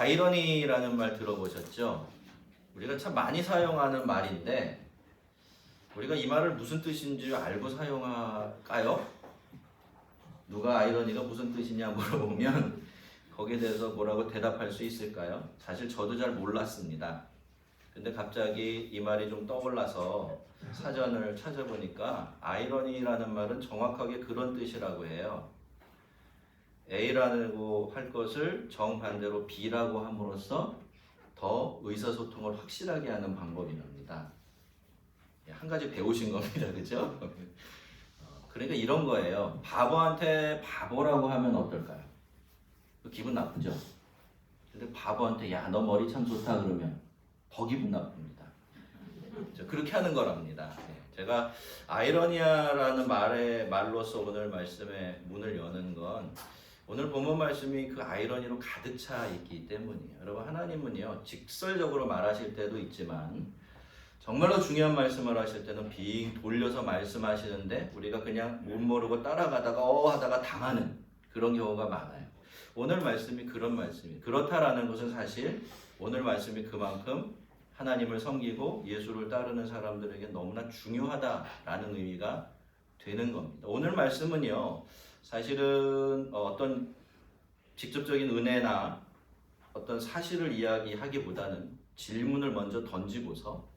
아이러니라는 말 들어보셨죠? 우리가 참 많이 사용하는 말인데 우리가 이 말을 무슨 뜻인지 알고 사용할까요? 누가 아이러니가 무슨 뜻이냐 물어보면 거기에 대해서 뭐라고 대답할 수 있을까요? 사실 저도 잘 몰랐습니다. 근데 갑자기 이 말이 좀 떠올라서 사전을 찾아보니까 아이러니라는 말은 정확하게 그런 뜻이라고 해요. A라고 할 것을 정반대로 B라고 함으로써 더 의사소통을 확실하게 하는 방법이랍니다. 한 가지 배우신 겁니다. 그죠? 그러니까 이런 거예요. 바보한테 바보라고 하면 어떨까요? 기분 나쁘죠? 근데 바보한테 야, 너 머리 참 좋다 그러면 더 기분 나쁩니다. 그렇게 하는 거랍니다. 제가 아이러니아라는 말로서 오늘 말씀의 문을 여는 건 오늘 본문 말씀이 그 아이러니로 가득 차 있기 때문이에요. 여러분, 하나님은요 직설적으로 말하실 때도 있지만 정말로 중요한 말씀을 하실 때는 빙 돌려서 말씀하시는데 우리가 그냥 못 모르고 따라가다가 하다가 당하는 그런 경우가 많아요. 오늘 말씀이 그런 말씀이에요. 그렇다라는 것은 사실 오늘 말씀이 그만큼 하나님을 섬기고 예수를 따르는 사람들에게 너무나 중요하다라는 의미가 되는 겁니다. 오늘 말씀은요 사실은 어떤 직접적인 은혜나 어떤 사실을 이야기하기보다는 질문을 먼저 던지고서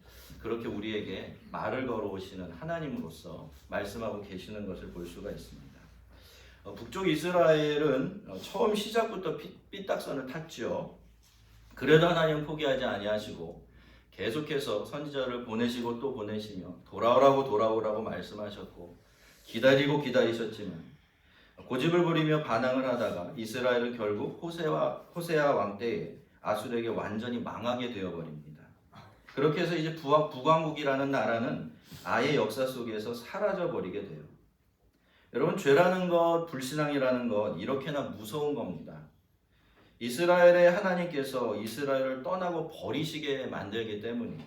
그렇게 우리에게 말을 걸어오시는 하나님으로서 말씀하고 계시는 것을 볼 수가 있습니다. 북쪽 이스라엘은 처음 시작부터 삐딱선을 탔죠. 그래도 하나님은 포기하지 아니하시고 계속해서 선지자를 보내시고 또 보내시며 돌아오라고 말씀하셨고 기다리고 기다리셨지만 고집을 부리며 반항을 하다가 이스라엘은 결국 호세아 왕 때에 아수르에게 완전히 망하게 되어버립니다. 그렇게 해서 이제 북왕국이라는 나라는 아예 역사 속에서 사라져버리게 돼요. 여러분, 죄라는 것, 불신앙이라는 것 이렇게나 무서운 겁니다. 이스라엘의 하나님께서 이스라엘을 떠나고 버리시게 만들기 때문이에요.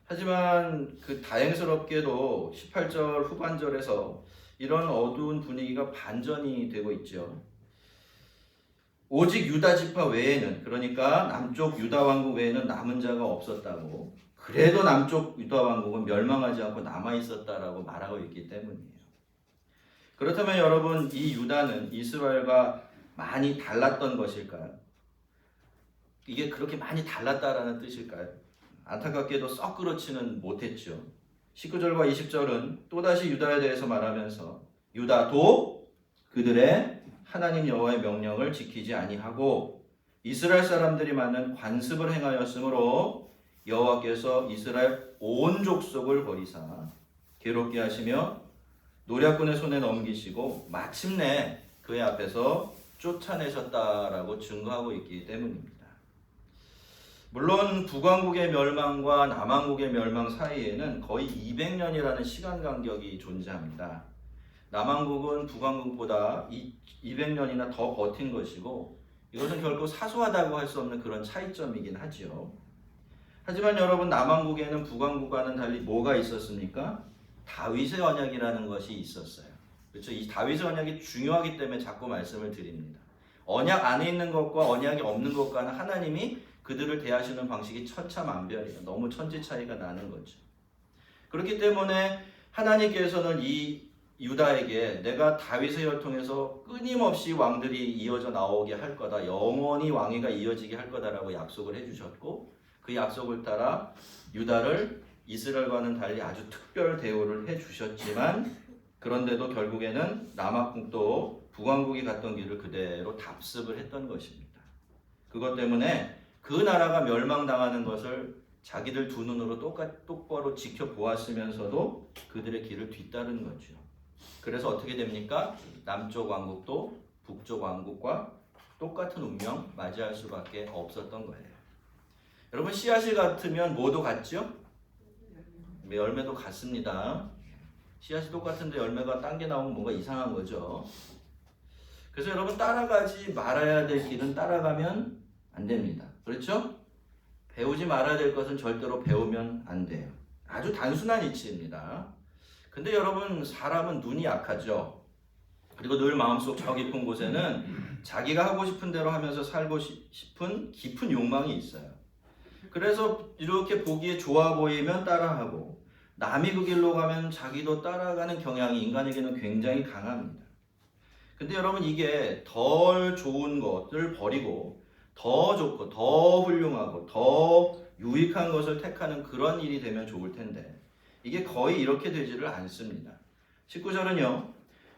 하지만 그 다행스럽게도 18절 후반절에서 이런 어두운 분위기가 반전이 되고 있죠. 오직 유다 지파 외에는, 그러니까 남쪽 유다 왕국 외에는 남은 자가 없었다고, 그래도 남쪽 유다 왕국은 멸망하지 않고 남아 있었다라고 말하고 있기 때문이에요. 그렇다면 여러분, 이 유다는 이스라엘과 많이 달랐던 것일까요? 이게 그렇게 많이 달랐다라는 뜻일까요? 안타깝게도 썩 그렇지는 못했죠. 19절과 20절은 또다시 유다에 대해서 말하면서 유다도 그들의 하나님 여호와의 명령을 지키지 아니하고 이스라엘 사람들이 많은 관습을 행하였으므로 여호와께서 이스라엘 온 족속을 버리사 괴롭게 하시며 노략군의 손에 넘기시고 마침내 그의 앞에서 쫓아내셨다라고 증거하고 있기 때문입니다. 물론 북왕국의 멸망과 남왕국의 멸망 사이에는 거의 200년이라는 시간 간격이 존재합니다. 남왕국은 북왕국보다 200년이나 더 버틴 것이고 이것은 결코 사소하다고 할 수 없는 그런 차이점이긴 하죠. 하지만 여러분, 남왕국에는 북왕국과는 달리 뭐가 있었습니까? 다윗의 언약이라는 것이 있었어요. 그렇죠? 이 다윗의 언약이 중요하기 때문에 자꾸 말씀을 드립니다. 언약 안에 있는 것과 언약이 없는 것과는 하나님이 그들을 대하시는 방식이 천차만별이에요. 너무 천지 차이가 나는 거죠. 그렇기 때문에 하나님께서는 이 유다에게 내가 다윗의 혈통에서 끊임없이 왕들이 이어져 나오게 할 거다. 영원히 왕위가 이어지게 할 거다라고 약속을 해주셨고 그 약속을 따라 유다를 이스라엘과는 달리 아주 특별 대우를 해주셨지만 그런데도 결국에는 남왕국도 북왕국이 갔던 길을 그대로 답습을 했던 것입니다. 그것 때문에 그 나라가 멸망당하는 것을 자기들 두 눈으로 똑바로 지켜보았으면서도 그들의 길을 뒤따른 거죠. 그래서 어떻게 됩니까? 남쪽 왕국도 북쪽 왕국과 똑같은 운명 맞이할 수밖에 없었던 거예요. 여러분, 씨앗이 같으면 뭐도 같죠? 열매도 같습니다. 씨앗이 똑같은데 열매가 딴 게 나오면 뭔가 이상한 거죠. 그래서 여러분, 따라가지 말아야 될 길은 따라가면 안 됩니다. 그렇죠? 배우지 말아야 될 것은 절대로 배우면 안 돼요. 아주 단순한 이치입니다. 근데 여러분, 사람은 눈이 약하죠. 그리고 늘 마음속 저 깊은 곳에는 자기가 하고 싶은 대로 하면서 살고 싶은 깊은 욕망이 있어요. 그래서 이렇게 보기에 좋아 보이면 따라하고 남이 그 길로 가면 자기도 따라가는 경향이 인간에게는 굉장히 강합니다. 근데 여러분 이게 덜 좋은 것을 버리고 더 좋고 더 훌륭하고 더 유익한 것을 택하는 그런 일이 되면 좋을 텐데 이게 거의 이렇게 되지를 않습니다. 19절은요.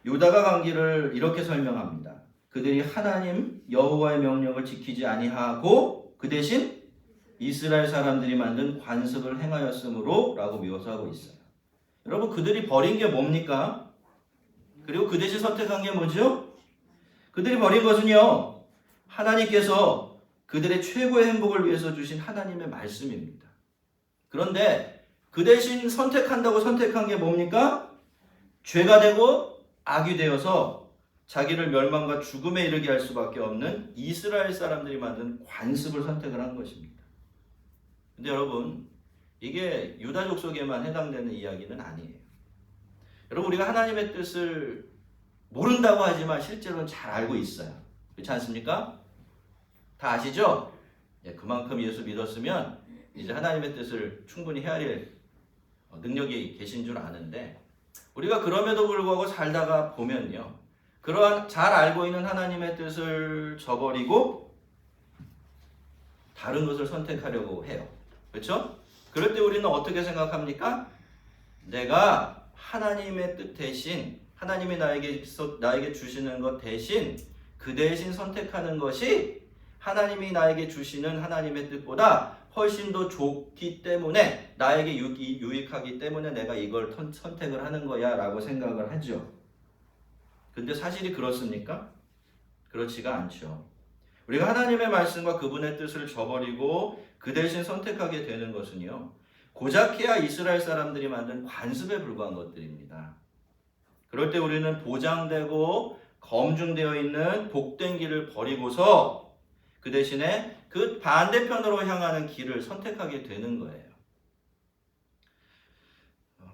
유다가 간 길을 이렇게 설명합니다. 그들이 하나님 여호와의 명령을 지키지 아니하고 그 대신 이스라엘 사람들이 만든 관습을 행하였으므로 라고 묘사하고 있어요. 여러분 그들이 버린 게 뭡니까? 그리고 그 대신 선택한 게 뭐죠? 그들이 버린 것은요. 하나님께서 그들의 최고의 행복을 위해서 주신 하나님의 말씀입니다. 그런데 그 대신 선택한다고 선택한 게 뭡니까? 죄가 되고 악이 되어서 자기를 멸망과 죽음에 이르게 할 수밖에 없는 이스라엘 사람들이 만든 관습을 선택을 한 것입니다. 근데 여러분 이게 유다 족속에만 해당되는 이야기는 아니에요. 여러분 우리가 하나님의 뜻을 모른다고 하지만 실제로는 잘 알고 있어요. 그렇지 않습니까? 다 아시죠? 그만큼 예수 믿었으면 이제 하나님의 뜻을 충분히 헤아릴 능력이 계신 줄 아는데 우리가 그럼에도 불구하고 살다가 보면요. 그러한 잘 알고 있는 하나님의 뜻을 저버리고 다른 것을 선택하려고 해요. 그렇죠? 그럴 때 우리는 어떻게 생각합니까? 내가 하나님의 뜻 대신 하나님이 나에게 주시는 것 대신 그 대신 선택하는 것이 하나님이 나에게 주시는 하나님의 뜻보다 훨씬 더 좋기 때문에 나에게 유익하기 때문에 내가 이걸 선택을 하는 거야 라고 생각을 하죠. 근데 사실이 그렇습니까? 그렇지가 않죠. 우리가 하나님의 말씀과 그분의 뜻을 저버리고 그 대신 선택하게 되는 것은요. 고작해야 이스라엘 사람들이 만든 관습에 불과한 것들입니다. 그럴 때 우리는 보장되고 검증되어 있는 복된 길을 버리고서 그 대신에 그 반대편으로 향하는 길을 선택하게 되는 거예요.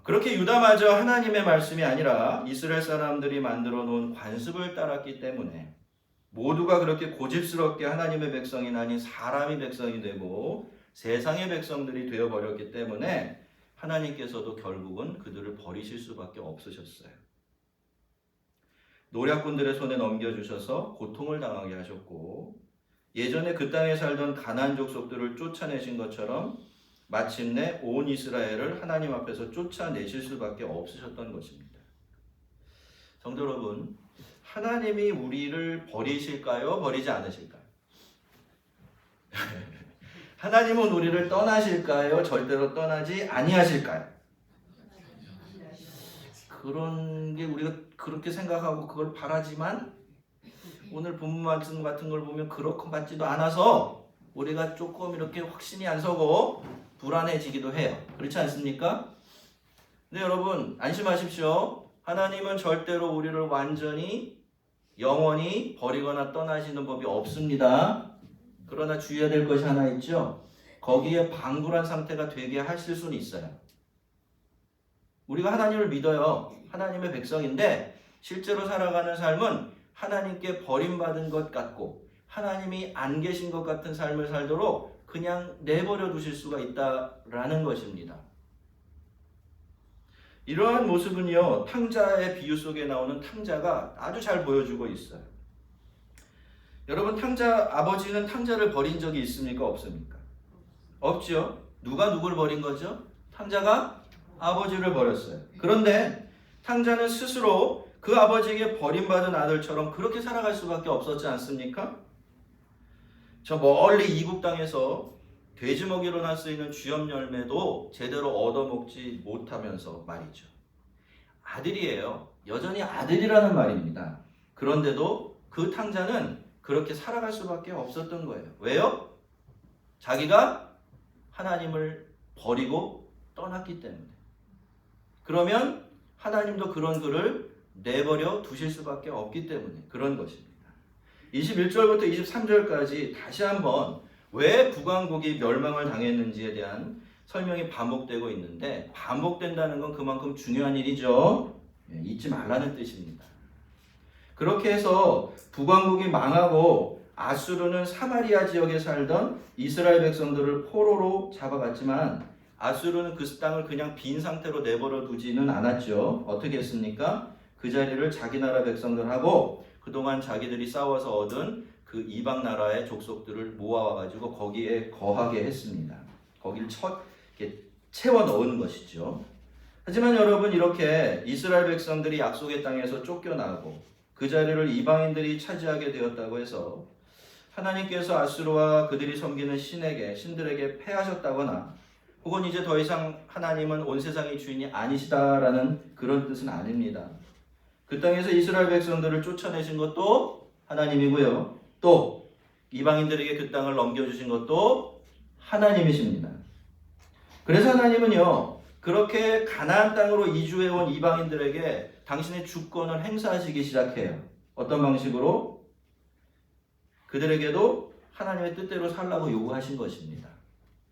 그렇게 유다마저 하나님의 말씀이 아니라 이스라엘 사람들이 만들어 놓은 관습을 따랐기 때문에 모두가 그렇게 고집스럽게 하나님의 백성이 아닌 사람의 백성이 되고 세상의 백성들이 되어버렸기 때문에 하나님께서도 결국은 그들을 버리실 수밖에 없으셨어요. 노략군들의 손에 넘겨주셔서 고통을 당하게 하셨고 예전에 그 땅에 살던 가나안 족속들을 쫓아내신 것처럼 마침내 온 이스라엘을 하나님 앞에서 쫓아내실 수밖에 없으셨던 것입니다. 성도 여러분, 하나님이 우리를 버리실까요? 버리지 않으실까요? 하나님은 우리를 떠나실까요? 절대로 떠나지 아니하실까요? 그런 게 우리가 그렇게 생각하고 그걸 바라지만 오늘 본문 말씀 같은 걸 보면 그렇고 같지도 않아서 우리가 조금 이렇게 확신이 안 서고 불안해지기도 해요. 그렇지 않습니까? 근데 여러분 안심하십시오. 하나님은 절대로 우리를 완전히 영원히 버리거나 떠나시는 법이 없습니다. 그러나 주의해야 될 것이 하나 있죠. 거기에 방불한 상태가 되게 하실 수는 있어요. 우리가 하나님을 믿어요. 하나님의 백성인데 실제로 살아가는 삶은 하나님께 버림받은 것 같고 하나님이 안 계신 것 같은 삶을 살도록 그냥 내버려 두실 수가 있다라는 것입니다. 이러한 모습은요, 탕자의 비유 속에 나오는 탕자가 아주 잘 보여주고 있어요. 여러분, 아버지는 탕자를 버린 적이 있습니까? 없습니까? 없죠. 누가 누굴 버린 거죠? 탕자가 아버지를 버렸어요. 그런데 탕자는 스스로 그 아버지에게 버림받은 아들처럼 그렇게 살아갈 수밖에 없었지 않습니까? 저 멀리 이국 땅에서 돼지 먹이로 날 수 있는 쥐염 열매도 제대로 얻어먹지 못하면서 말이죠. 아들이에요. 여전히 아들이라는 말입니다. 그런데도 그 탕자는 그렇게 살아갈 수밖에 없었던 거예요. 왜요? 자기가 하나님을 버리고 떠났기 때문에. 그러면 하나님도 그런 그를 내버려 두실 수밖에 없기 때문에 그런 것입니다. 21절부터 23절까지 다시 한번 왜 북왕국이 멸망을 당했는지에 대한 설명이 반복되고 있는데 반복된다는 건 그만큼 중요한 일이죠. 잊지 말라는 뜻입니다. 그렇게 해서 북왕국이 망하고 아수르는 사마리아 지역에 살던 이스라엘 백성들을 포로로 잡아갔지만 아수르는 그 땅을 그냥 빈 상태로 내버려 두지는 않았죠. 어떻게 했습니까? 그 자리를 자기 나라 백성들하고 그동안 자기들이 싸워서 얻은 그 이방 나라의 족속들을 모아와가지고 거기에 거하게 했습니다. 거기를 채워 넣은 것이죠. 하지만 여러분, 이렇게 이스라엘 백성들이 약속의 땅에서 쫓겨나고 그 자리를 이방인들이 차지하게 되었다고 해서 하나님께서 아수르와 그들이 섬기는 신들에게 패하셨다거나 혹은 이제 더 이상 하나님은 온 세상의 주인이 아니시다라는 그런 뜻은 아닙니다. 그 땅에서 이스라엘 백성들을 쫓아내신 것도 하나님이고요. 또 이방인들에게 그 땅을 넘겨주신 것도 하나님이십니다. 그래서 하나님은요, 그렇게 가나안 땅으로 이주해온 이방인들에게 당신의 주권을 행사하시기 시작해요. 어떤 방식으로? 그들에게도 하나님의 뜻대로 살라고 요구하신 것입니다.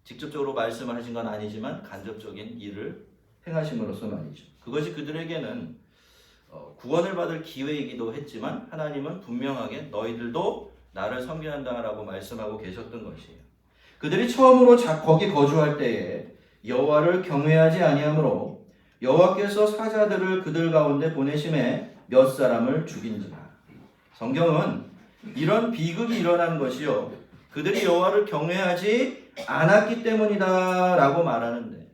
직접적으로 말씀을 하신 건 아니지만 간접적인 일을 행하심으로써 말이죠. 그것이 그들에게는 구원을 받을 기회이기도 했지만 하나님은 분명하게 너희들도 나를 섬겨야 한다라고 말씀하고 계셨던 것이에요. 그들이 처음으로 거기 거주할 때에 여호와를 경외하지 아니하므로 여호와께서 사자들을 그들 가운데 보내심에 몇 사람을 죽인지라. 성경은 이런 비극이 일어난 것이요, 그들이 여호와를 경외하지 않았기 때문이다 라고 말하는데,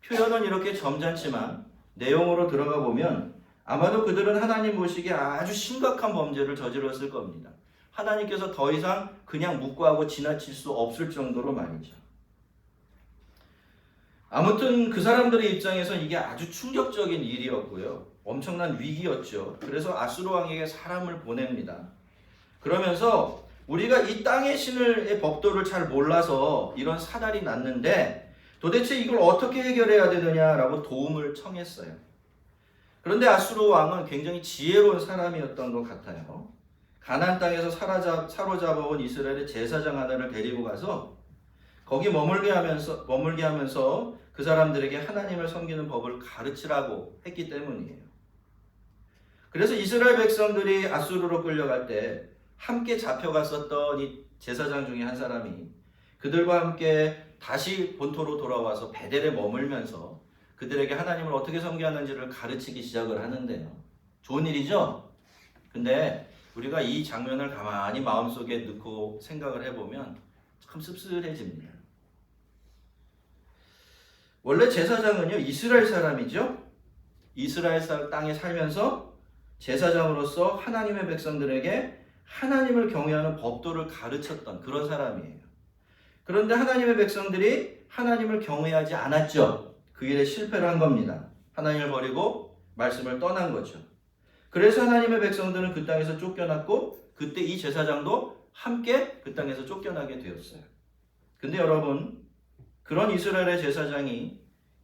표현은 이렇게 점잖지만 내용으로 들어가 보면 아마도 그들은 하나님 보시기에 아주 심각한 범죄를 저질렀을 겁니다. 하나님께서 더 이상 그냥 묵과하고 지나칠 수 없을 정도로 말이죠. 아무튼 그 사람들의 입장에서 이게 아주 충격적인 일이었고요, 엄청난 위기였죠. 그래서 아수르 왕에게 사람을 보냅니다. 그러면서 우리가 이 땅의 신의 법도를 잘 몰라서 이런 사달이 났는데 도대체 이걸 어떻게 해결해야 되느냐라고 도움을 청했어요. 그런데 아수르 왕은 굉장히 지혜로운 사람이었던 것 같아요. 가나안 땅에서 사로잡아온 이스라엘의 제사장 하나를 데리고 가서 거기 머물게 하면서 그 사람들에게 하나님을 섬기는 법을 가르치라고 했기 때문이에요. 그래서 이스라엘 백성들이 아수르로 끌려갈 때 함께 잡혀갔었던 이 제사장 중에 한 사람이 그들과 함께 다시 본토로 돌아와서 베델에 머물면서 그들에게 하나님을 어떻게 섬겨야 하는지를 가르치기 시작을 하는데요. 좋은 일이죠? 근데 우리가 이 장면을 가만히 마음속에 넣고 생각을 해보면 참 씁쓸해집니다. 원래 제사장은요, 이스라엘 사람이죠. 이스라엘 땅에 살면서 제사장으로서 하나님의 백성들에게 하나님을 경외하는 법도를 가르쳤던 그런 사람이에요. 그런데 하나님의 백성들이 하나님을 경외하지 않았죠. 그 일에 실패를 한 겁니다. 하나님을 버리고 말씀을 떠난 거죠. 그래서 하나님의 백성들은 그 땅에서 쫓겨났고 그때 이 제사장도 함께 그 땅에서 쫓겨나게 되었어요. 근데 여러분, 그런 이스라엘의 제사장이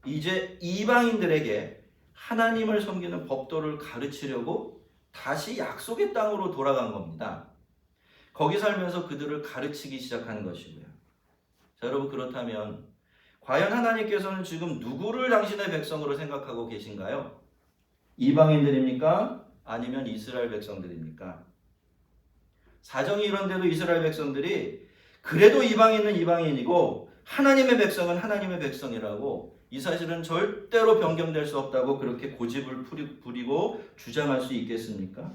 이제 이방인들에게 하나님을 섬기는 법도를 가르치려고 다시 약속의 땅으로 돌아간 겁니다. 거기 살면서 그들을 가르치기 시작하는 것이고요. 자, 여러분, 그렇다면 과연 하나님께서는 지금 누구를 당신의 백성으로 생각하고 계신가요? 이방인들입니까? 아니면 이스라엘 백성들입니까? 사정이 이런데도 이스라엘 백성들이 그래도 이방인은 이방인이고 하나님의 백성은 하나님의 백성이라고 이 사실은 절대로 변경될 수 없다고 그렇게 고집을 부리고 주장할 수 있겠습니까?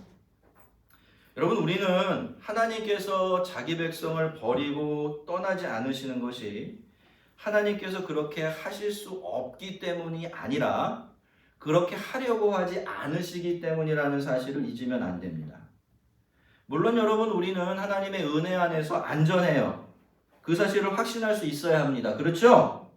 여러분, 우리는 하나님께서 자기 백성을 버리고 떠나지 않으시는 것이 하나님께서 그렇게 하실 수 없기 때문이 아니라 그렇게 하려고 하지 않으시기 때문이라는 사실을 잊으면 안 됩니다. 물론 여러분, 우리는 하나님의 은혜 안에서 안전해요. 그 사실을 확신할 수 있어야 합니다. 그렇죠?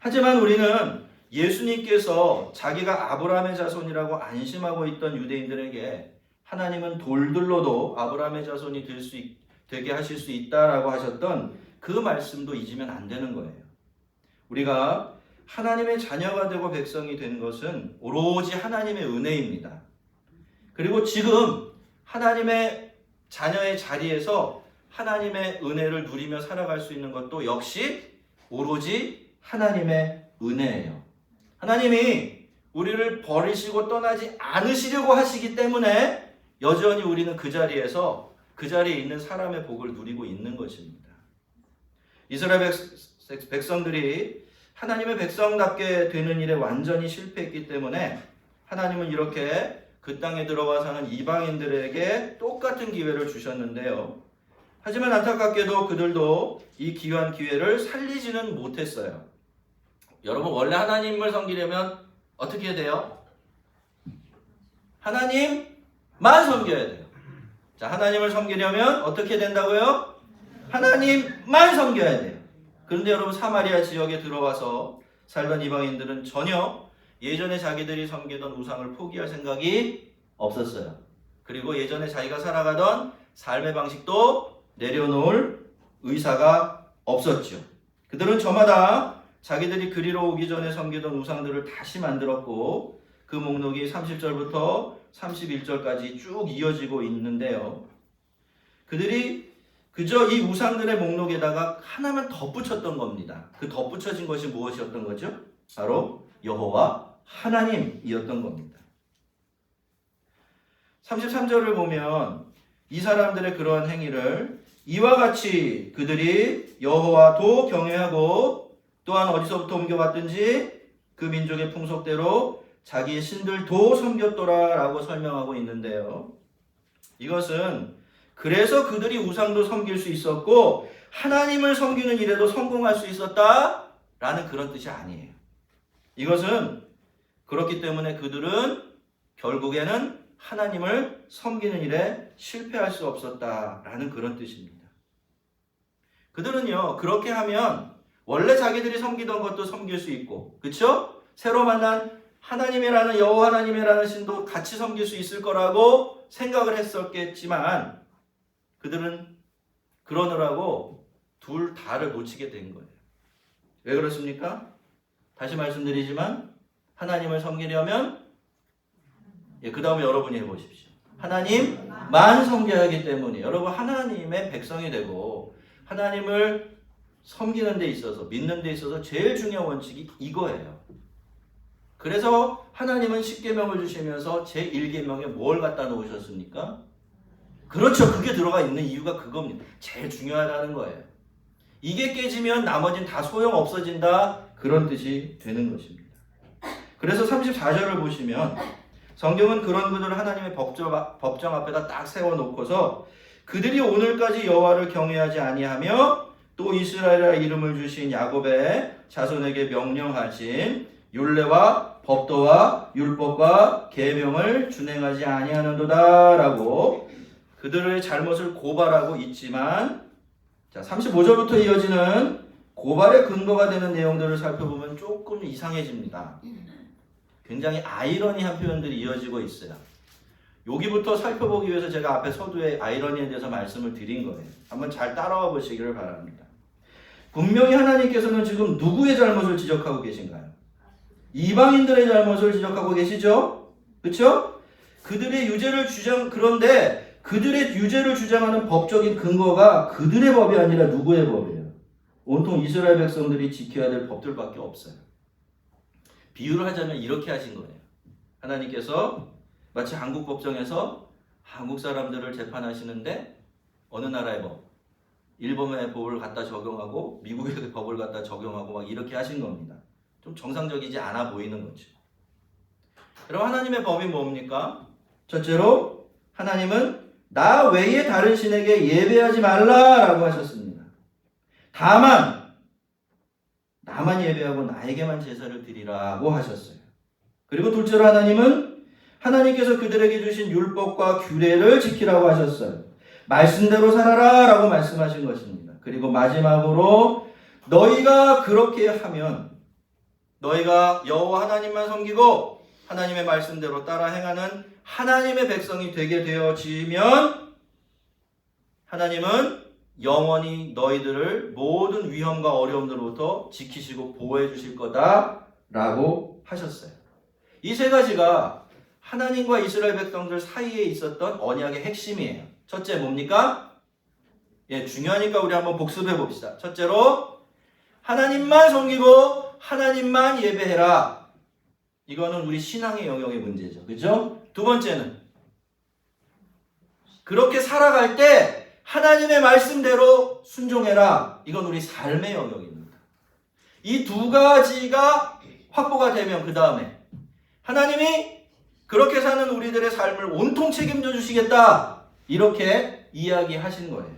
하지만 우리는 예수님께서 자기가 아브라함의 자손이라고 안심하고 있던 유대인들에게 하나님은 돌들로도 아브라함의 자손이 되게 하실 수 있다라고 하셨던 그 말씀도 잊으면 안 되는 거예요. 우리가 하나님의 자녀가 되고 백성이 된 것은 오로지 하나님의 은혜입니다. 그리고 지금 하나님의 자녀의 자리에서 하나님의 은혜를 누리며 살아갈 수 있는 것도 역시 오로지 하나님의 은혜예요. 하나님이 우리를 버리시고 떠나지 않으시려고 하시기 때문에 여전히 우리는 그 자리에 있는 사람의 복을 누리고 있는 것입니다. 이스라엘 백성들이 하나님의 백성답게 되는 일에 완전히 실패했기 때문에 하나님은 이렇게 그 땅에 들어와 사는 이방인들에게 똑같은 기회를 주셨는데요. 하지만 안타깝게도 그들도 이 귀한 기회를 살리지는 못했어요. 여러분, 원래 하나님을 섬기려면 어떻게 해야 돼요? 하나님만 섬겨야 돼요. 자, 하나님을 섬기려면 어떻게 된다고요? 하나님만 섬겨야 돼요. 그런데 여러분, 사마리아 지역에 들어와서 살던 이방인들은 전혀 예전에 자기들이 섬기던 우상을 포기할 생각이 없었어요. 그리고 예전에 자기가 살아가던 삶의 방식도 내려놓을 의사가 없었죠. 그들은 저마다 자기들이 그리로 오기 전에 섬기던 우상들을 다시 만들었고 그 목록이 30절부터 31절까지 쭉 이어지고 있는데요. 그들이 그저 이 우상들의 목록에다가 하나만 덧붙였던 겁니다. 그 덧붙여진 것이 무엇이었던 거죠? 바로 여호와 하나님이었던 겁니다. 33절을 보면 이 사람들의 그러한 행위를 이와 같이 그들이 여호와도 경외하고 또한 어디서부터 옮겨왔든지 그 민족의 풍속대로 자기의 신들도 섬겼더라 라고 설명하고 있는데요. 이것은 그래서 그들이 우상도 섬길 수 있었고 하나님을 섬기는 일에도 성공할 수 있었다 라는 그런 뜻이 아니에요. 이것은 그렇기 때문에 그들은 결국에는 하나님을 섬기는 일에 실패할 수 없었다라는 그런 뜻입니다. 그들은요, 그렇게 하면 원래 자기들이 섬기던 것도 섬길 수 있고, 그렇죠? 새로 만난 하나님이라는 여호와 하나님이라는 신도 같이 섬길 수 있을 거라고 생각을 했었겠지만 그들은 그러느라고 둘 다를 놓치게 된 거예요. 왜 그렇습니까? 다시 말씀드리지만 하나님을 섬기려면 그 다음에 여러분이 해보십시오. 하나님만 섬겨야 하기 때문에 여러분 하나님의 백성이 되고 하나님을 섬기는 데 있어서 믿는 데 있어서 제일 중요한 원칙이 이거예요. 그래서 하나님은 10계명을 주시면서 제1계명에 뭘 갖다 놓으셨습니까? 그렇죠. 그게 들어가 있는 이유가 그겁니다. 제일 중요하다는 거예요. 이게 깨지면 나머지는 다 소용 없어진다. 그런 뜻이 되는 것입니다. 그래서 34절을 보시면 성경은 그런 그들을 하나님의 법정 앞에다 딱 세워놓고서 그들이 오늘까지 여호와를 경외하지 아니하며 또 이스라엘이라 이름을 주신 야곱의 자손에게 명령하신 율례와 법도와 율법과 계명을 준행하지 아니하는도다 라고 그들의 잘못을 고발하고 있지만, 자 35절부터 이어지는 고발의 근거가 되는 내용들을 살펴보면 조금 이상해집니다. 굉장히 아이러니한 표현들이 이어지고 있어요. 여기부터 살펴보기 위해서 제가 앞에 서두에 아이러니에 대해서 말씀을 드린 거예요. 한번 잘 따라와 보시기를 바랍니다. 분명히 하나님께서는 지금 누구의 잘못을 지적하고 계신가요? 이방인들의 잘못을 지적하고 계시죠? 그렇죠? 그런데 그들의 유죄를 주장하는 법적인 근거가 그들의 법이 아니라 누구의 법이에요? 온통 이스라엘 백성들이 지켜야 될 법들밖에 없어요. 비유를 하자면 이렇게 하신 거예요. 하나님께서 마치 한국 법정에서 한국 사람들을 재판하시는데 어느 나라의 법, 일본의 법을 갖다 적용하고 미국의 법을 갖다 적용하고 막 이렇게 하신 겁니다. 좀 정상적이지 않아 보이는 거죠. 그럼 하나님의 법이 뭡니까? 첫째로 하나님은 나 외에 다른 신에게 예배하지 말라라고 하셨습니다. 다만 나만 예배하고 나에게만 제사를 드리라고 하셨어요. 그리고 둘째로 하나님은 하나님께서 그들에게 주신 율법과 규례를 지키라고 하셨어요. 말씀대로 살아라 라고 말씀하신 것입니다. 그리고 마지막으로 너희가 그렇게 하면 너희가 여호와 하나님만 섬기고 하나님의 말씀대로 따라 행하는 하나님의 백성이 되게 되어지면 하나님은 영원히 너희들을 모든 위험과 어려움들로부터 지키시고 보호해 주실 거다라고 하셨어요. 이 세 가지가 하나님과 이스라엘 백성들 사이에 있었던 언약의 핵심이에요. 첫째 뭡니까? 중요하니까 우리 한번 복습해 봅시다. 첫째로 하나님만 섬기고 하나님만 예배해라. 이거는 우리 신앙의 영역의 문제죠. 그죠? 두 번째는 그렇게 살아갈 때 하나님의 말씀대로 순종해라. 이건 우리 삶의 영역입니다. 이 두 가지가 확보가 되면 그 다음에 하나님이 그렇게 사는 우리들의 삶을 온통 책임져 주시겠다. 이렇게 이야기하신 거예요.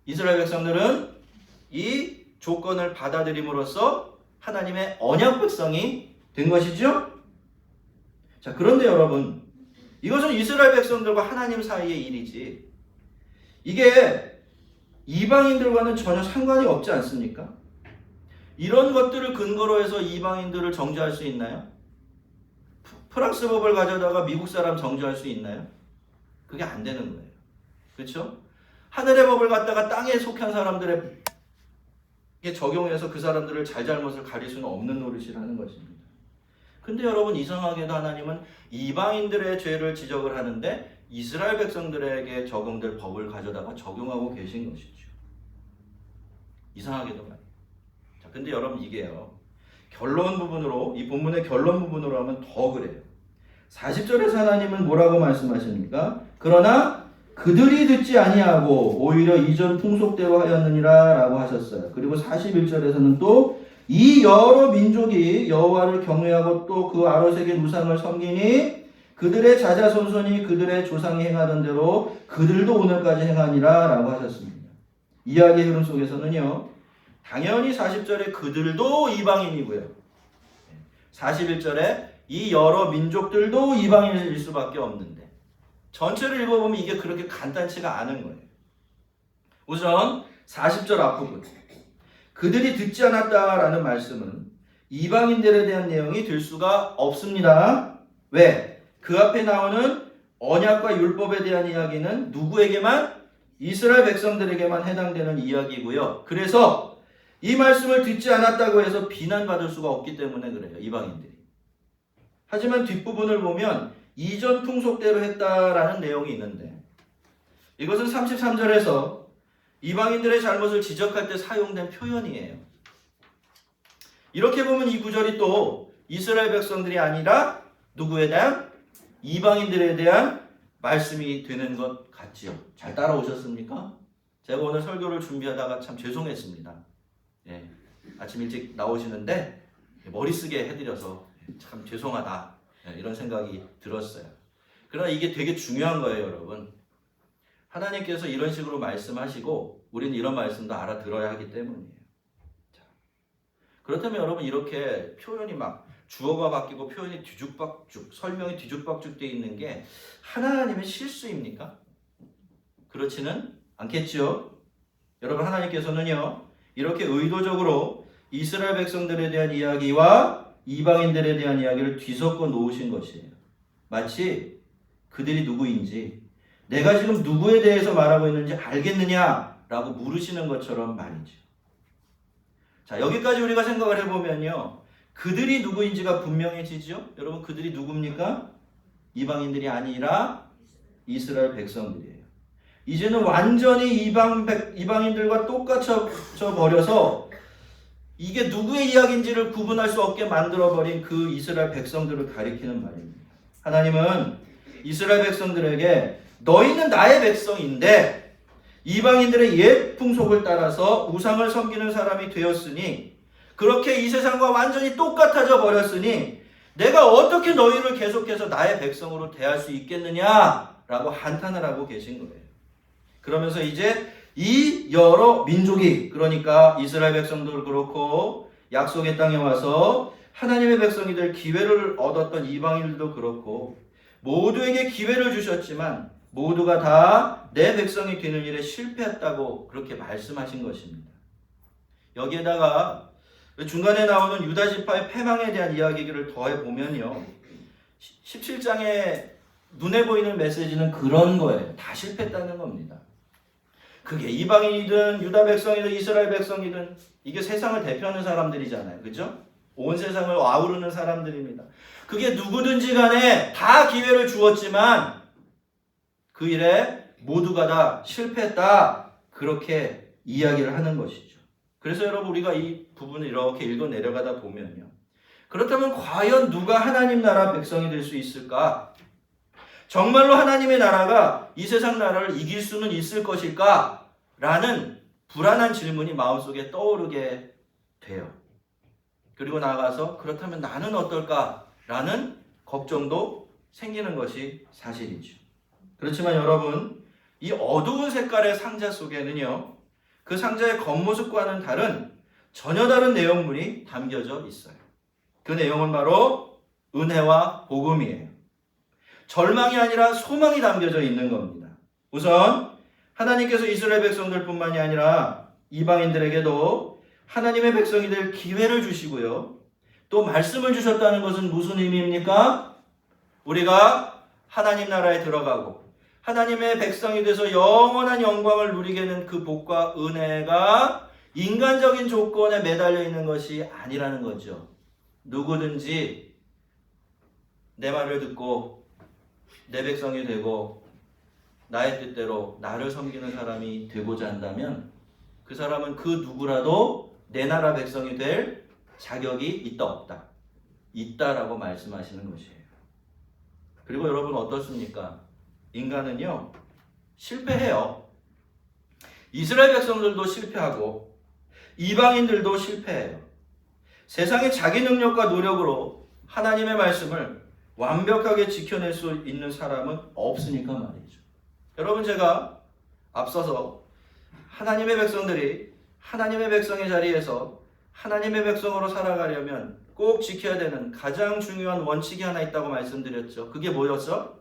이스라엘 백성들은 이 조건을 받아들임으로써 하나님의 언약 백성이 된 것이죠. 자, 그런데 여러분, 이것은 이스라엘 백성들과 하나님 사이의 일이지 이게 이방인들과는 전혀 상관이 없지 않습니까? 이런 것들을 근거로 해서 이방인들을 정죄할 수 있나요? 프랑스 법을 가져다가 미국 사람 정죄할 수 있나요? 그게 안 되는 거예요. 그렇죠? 하늘의 법을 갖다가 땅에 속한 사람들에게 적용해서 그 사람들을 잘잘못을 가릴 수는 없는 노릇이라는 것입니다. 근데 여러분, 이상하게도 하나님은 이방인들의 죄를 지적을 하는데 이스라엘 백성들에게 적용될 법을 가져다가 적용하고 계신 것이죠. 이상하게도 말이에요. 자, 근데 여러분, 이게요, 결론 부분으로, 이 본문의 결론 부분으로 하면 더 그래요. 40절에서 하나님은 뭐라고 말씀하십니까? 그러나 그들이 듣지 아니하고 오히려 이전 풍속대로 하였느니라 라고 하셨어요. 그리고 41절에서는 또 이 여러 민족이 여호와를 경외하고 또 그 아로색의 우상을 섬기니 그들의 자자손손이 그들의 조상이 행하던 대로 그들도 오늘까지 행하니라 라고 하셨습니다. 이야기의 흐름 속에서는요, 당연히 40절에 그들도 이방인이고요, 41절에 이 여러 민족들도 이방인일 수밖에 없는데 전체를 읽어보면 이게 그렇게 간단치가 않은 거예요. 우선 40절 앞부분, 그들이 듣지 않았다라는 말씀은 이방인들에 대한 내용이 될 수가 없습니다. 왜? 그 앞에 나오는 언약과 율법에 대한 이야기는 누구에게만? 이스라엘 백성들에게만 해당되는 이야기고요. 그래서 이 말씀을 듣지 않았다고 해서 비난받을 수가 없기 때문에 그래요, 이방인들이. 하지만 뒷부분을 보면 이전 풍속대로 했다라는 내용이 있는데 이것은 33절에서 이방인들의 잘못을 지적할 때 사용된 표현이에요. 이렇게 보면 이 구절이 또 이스라엘 백성들이 아니라 누구에 대한? 이방인들에 대한 말씀이 되는 것 같지요. 잘 따라오셨습니까? 제가 오늘 설교를 준비하다가 참 죄송했습니다. 예, 아침 일찍 나오시는데 머리 쓰게 해드려서 참 죄송하다, 이런 생각이 들었어요. 그러나 이게 되게 중요한 거예요, 여러분. 하나님께서 이런 식으로 말씀하시고 우리는 이런 말씀도 알아들어야 하기 때문이에요. 자, 그렇다면 여러분, 이렇게 표현이 막 주어가 바뀌고 표현이 뒤죽박죽, 설명이 뒤죽박죽 되어 있는 게 하나님의 실수입니까? 그렇지는 않겠지요. 여러분, 하나님께서는요, 이렇게 의도적으로 이스라엘 백성들에 대한 이야기와 이방인들에 대한 이야기를 뒤섞어 놓으신 것이에요. 마치 그들이 누구인지, 내가 지금 누구에 대해서 말하고 있는지 알겠느냐라고 물으시는 것처럼 말이죠. 자, 여기까지 우리가 생각을 해보면요, 그들이 누구인지가 분명해지죠. 여러분, 그들이 누굽니까? 이방인들이 아니라 이스라엘 백성들이에요. 이제는 완전히 이방인들과 똑같아 버려서 이게 누구의 이야기인지를 구분할 수 없게 만들어버린 그 이스라엘 백성들을 가리키는 말입니다. 하나님은 이스라엘 백성들에게 너희는 나의 백성인데 이방인들의 옛 풍속을 따라서 우상을 섬기는 사람이 되었으니, 그렇게 이 세상과 완전히 똑같아져 버렸으니 내가 어떻게 너희를 계속해서 나의 백성으로 대할 수 있겠느냐라고 한탄을 하고 계신 거예요. 그러면서 이제 이 여러 민족이, 그러니까 이스라엘 백성도 그렇고 약속의 땅에 와서 하나님의 백성이 될 기회를 얻었던 이방인들도 그렇고 모두에게 기회를 주셨지만 모두가 다 내 백성이 되는 일에 실패했다고 그렇게 말씀하신 것입니다. 여기에다가 중간에 나오는 유다 지파의 패망에 대한 이야기를 더해보면요, 17장에 눈에 보이는 메시지는 그런 거예요. 다 실패했다는 겁니다. 그게 이방인이든 유다 백성이든 이스라엘 백성이든 이게 세상을 대표하는 사람들이잖아요. 그죠? 온 세상을 아우르는 사람들입니다. 그게 누구든지 간에 다 기회를 주었지만 그 일에 모두가 다 실패했다, 그렇게 이야기를 하는 것이죠. 그래서 여러분, 우리가 이 부분을 이렇게 읽어 내려가다 보면요, 그렇다면 과연 누가 하나님 나라 백성이 될 수 있을까? 정말로 하나님의 나라가 이 세상 나라를 이길 수는 있을 것일까? 라는 불안한 질문이 마음속에 떠오르게 돼요. 그리고 나아가서 그렇다면 나는 어떨까? 라는 걱정도 생기는 것이 사실이죠. 그렇지만 여러분, 이 어두운 색깔의 상자 속에는요, 그 상자의 겉모습과는 다른 전혀 다른 내용물이 담겨져 있어요. 그 내용은 바로 은혜와 복음이에요. 절망이 아니라 소망이 담겨져 있는 겁니다. 우선 하나님께서 이스라엘 백성들뿐만이 아니라 이방인들에게도 하나님의 백성이 될 기회를 주시고요. 또 말씀을 주셨다는 것은 무슨 의미입니까? 우리가 하나님 나라에 들어가고 하나님의 백성이 돼서 영원한 영광을 누리게 되는 그 복과 은혜가 인간적인 조건에 매달려 있는 것이 아니라는 거죠. 누구든지 내 말을 듣고 내 백성이 되고 나의 뜻대로 나를 섬기는 사람이 되고자 한다면 그 사람은 그 누구라도 내 나라 백성이 될 자격이 있다 없다? 있다라고 말씀하시는 것이에요. 그리고 여러분 어떻습니까? 인간은요 실패해요. 이스라엘 백성들도 실패하고 이방인들도 실패해요. 세상의 자기 능력과 노력으로 하나님의 말씀을 완벽하게 지켜낼 수 있는 사람은 없으니까 말이죠. 여러분, 제가 앞서서 하나님의 백성들이 하나님의 백성의 자리에서 하나님의 백성으로 살아가려면 꼭 지켜야 되는 가장 중요한 원칙이 하나 있다고 말씀드렸죠. 그게 뭐였어?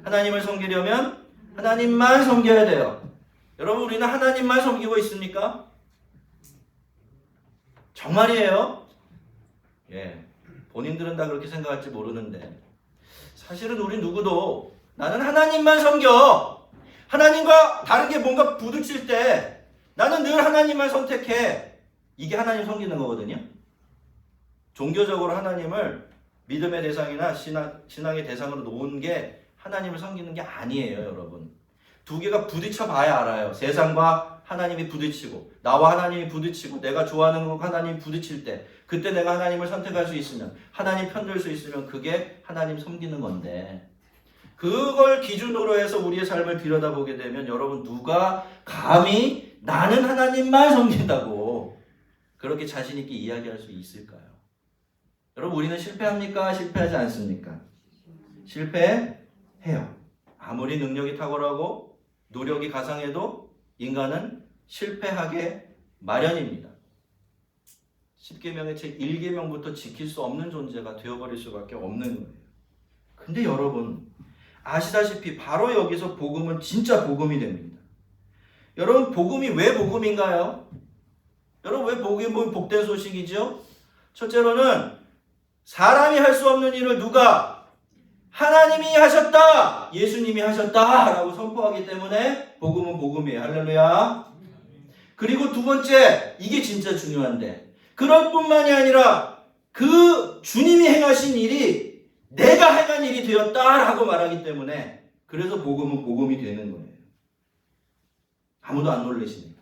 하나님을 섬기려면 하나님만 섬겨야 돼요. 여러분, 우리는 하나님만 섬기고 있습니까? 정말이에요? 예, 본인들은 다 그렇게 생각할지 모르는데 사실은 우리 누구도 나는 하나님만 섬겨, 하나님과 다른 게 뭔가 부딪힐 때 나는 늘 하나님만 선택해, 이게 하나님 섬기는 거거든요. 종교적으로 하나님을 믿음의 대상이나 신앙의 대상으로 놓은 게 하나님을 섬기는 게 아니에요. 여러분, 두 개가 부딪혀 봐야 알아요. 세상과 하나님이 부딪히고 나와 하나님이 부딪히고 내가 좋아하는 것과 하나님이 부딪힐 때 그때 내가 하나님을 선택할 수 있으면, 하나님 편들 수 있으면 그게 하나님 섬기는 건데, 그걸 기준으로 해서 우리의 삶을 들여다보게 되면 여러분, 누가 감히 나는 하나님만 섬긴다고 그렇게 자신 있게 이야기할 수 있을까요? 여러분, 우리는 실패합니까? 실패하지 않습니까? 실패해요. 아무리 능력이 탁월하고 노력이 가상해도 인간은 실패하게 마련입니다. 10계명의 책 1계명부터 지킬 수 없는 존재가 되어버릴 수밖에 없는 거예요. 근데 여러분, 아시다시피 바로 여기서 복음은 진짜 복음이 됩니다. 여러분, 복음이 왜 복음인가요? 여러분, 왜 복음은 복된 소식이죠? 첫째로는 사람이 할 수 없는 일을 누가? 하나님이 하셨다! 예수님이 하셨다! 라고 선포하기 때문에 복음은 복음이에요. 할렐루야. 그리고 두 번째, 이게 진짜 중요한데, 그럴 뿐만이 아니라 그 주님이 행하신 일이 내가 행한 일이 되었다라고 말하기 때문에 그래서 복음은 복음이 되는 거예요. 아무도 안 놀라십니까?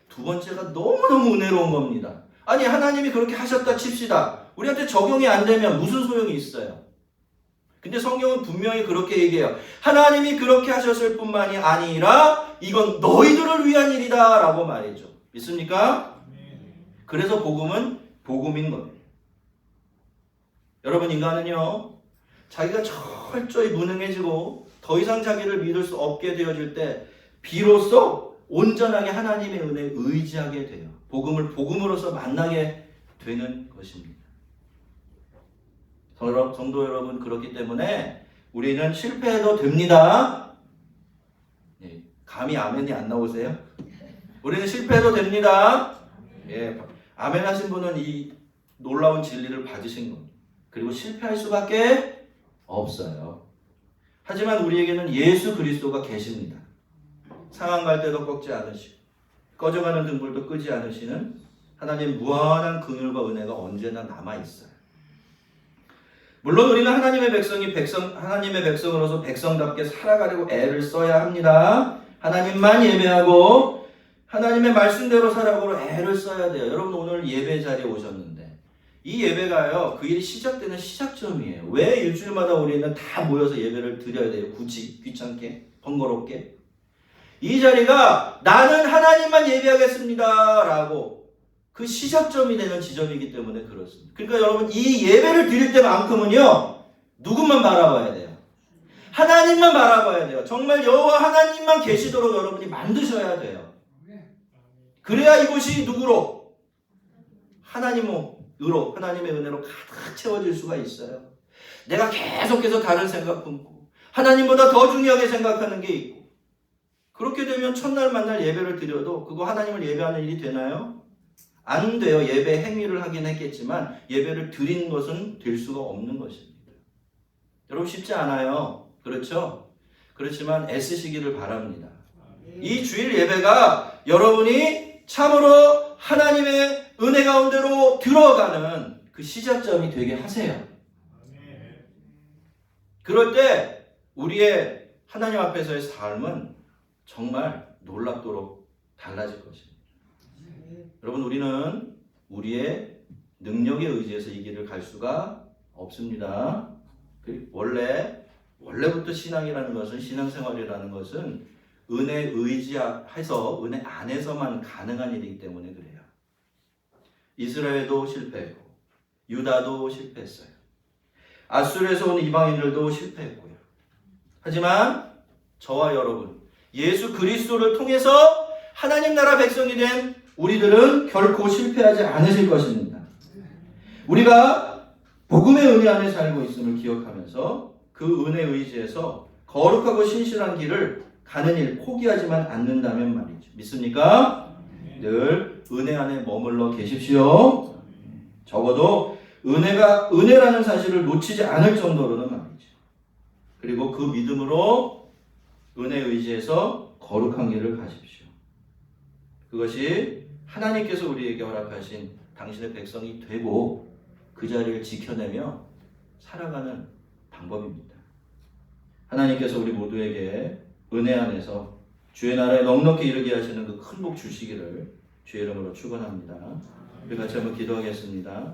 두 번째가 너무너무 은혜로운 겁니다. 아니, 하나님이 그렇게 하셨다 칩시다. 우리한테 적용이 안 되면 무슨 소용이 있어요? 근데 성경은 분명히 그렇게 얘기해요. 하나님이 그렇게 하셨을 뿐만이 아니라 이건 너희들을 위한 일이다 라고 말이죠. 믿습니까? 그래서 복음은 복음인 거예요. 여러분, 인간은요 자기가 철저히 무능해지고 더 이상 자기를 믿을 수 없게 되어질 때 비로소 온전하게 하나님의 은혜에 의지하게 돼요. 복음을 복음으로서 만나게 되는 것입니다. 성도 여러분, 그렇기 때문에 우리는 실패해도 됩니다. 예, 감히 아멘이 안 나오세요? 우리는 실패해도 됩니다. 예, 아멘 하신 분은 이 놀라운 진리를 받으신 겁니다. 그리고 실패할 수밖에 없어요. 하지만 우리에게는 예수 그리스도가 계십니다. 상한 갈대도 꺾지 않으시고 꺼져가는 등불도 끄지 않으시는 하나님 무한한 긍휼과 은혜가 언제나 남아있어요. 물론 우리는 하나님의 백성으로서 백성답게 살아가려고 애를 써야 합니다. 하나님만 예배하고 하나님의 말씀대로 살아가려고 애를 써야 돼요. 여러분, 오늘 예배 자리에 오셨는데 이 예배가요, 그 일이 시작되는 시작점이에요. 왜 일주일마다 우리는 다 모여서 예배를 드려야 돼요? 굳이 귀찮게, 번거롭게. 이 자리가 나는 하나님만 예배하겠습니다 라고 그 시작점이 되는 지점이기 때문에 그렇습니다. 그러니까 여러분, 이 예배를 드릴 때만큼은요, 누구만 바라봐야 돼요? 하나님만 바라봐야 돼요. 정말 여호와 하나님만 계시도록 여러분이 만드셔야 돼요. 그래야 이곳이 누구로? 하나님으로, 하나님의 은혜로 가득 채워질 수가 있어요. 내가 계속해서 다른 생각 품고 하나님보다 더 중요하게 생각하는 게 있고, 그렇게 되면 첫날 만날 예배를 드려도 그거 하나님을 예배하는 일이 되나요? 안 돼요. 예배 행위를 하긴 했겠지만 예배를 드린 것은 될 수가 없는 것입니다. 여러분, 쉽지 않아요. 그렇죠? 그렇지만 애쓰시기를 바랍니다. 이 주일 예배가 여러분이 참으로 하나님의 은혜 가운데로 들어가는 그 시작점이 되게 하세요. 그럴 때 우리의 하나님 앞에서의 삶은 정말 놀랍도록 달라질 것입니다. 여러분, 우리는 우리의 능력에 의지해서 이 길을 갈 수가 없습니다. 원래부터 신앙이라는 것은, 신앙생활이라는 것은 은혜에 의지해서 은혜 안에서만 가능한 일이기 때문에 그래요. 이스라엘도 실패했고 유다도 실패했어요. 아수르에서 온 이방인들도 실패했고요. 하지만 저와 여러분, 예수 그리스도를 통해서 하나님 나라 백성이 된 우리들은 결코 실패하지 않으실 것입니다. 우리가 복음의 은혜 안에 살고 있음을 기억하면서 그 은혜 의지에서 거룩하고 신실한 길을 가는 일 포기하지만 않는다면 말이죠. 믿습니까? 늘 은혜 안에 머물러 계십시오. 적어도 은혜가 은혜라는 사실을 놓치지 않을 정도로는 말이죠. 그리고 그 믿음으로 은혜 의지에서 거룩한 길을 가십시오. 그것이 하나님께서 우리에게 허락하신 당신의 백성이 되고 그 자리를 지켜내며 살아가는 방법입니다. 하나님께서 우리 모두에게 은혜 안에서 주의 나라에 넉넉히 이르게 하시는 그 큰 복 주시기를 주의 이름으로 축원합니다. 우리 같이 한번 기도하겠습니다.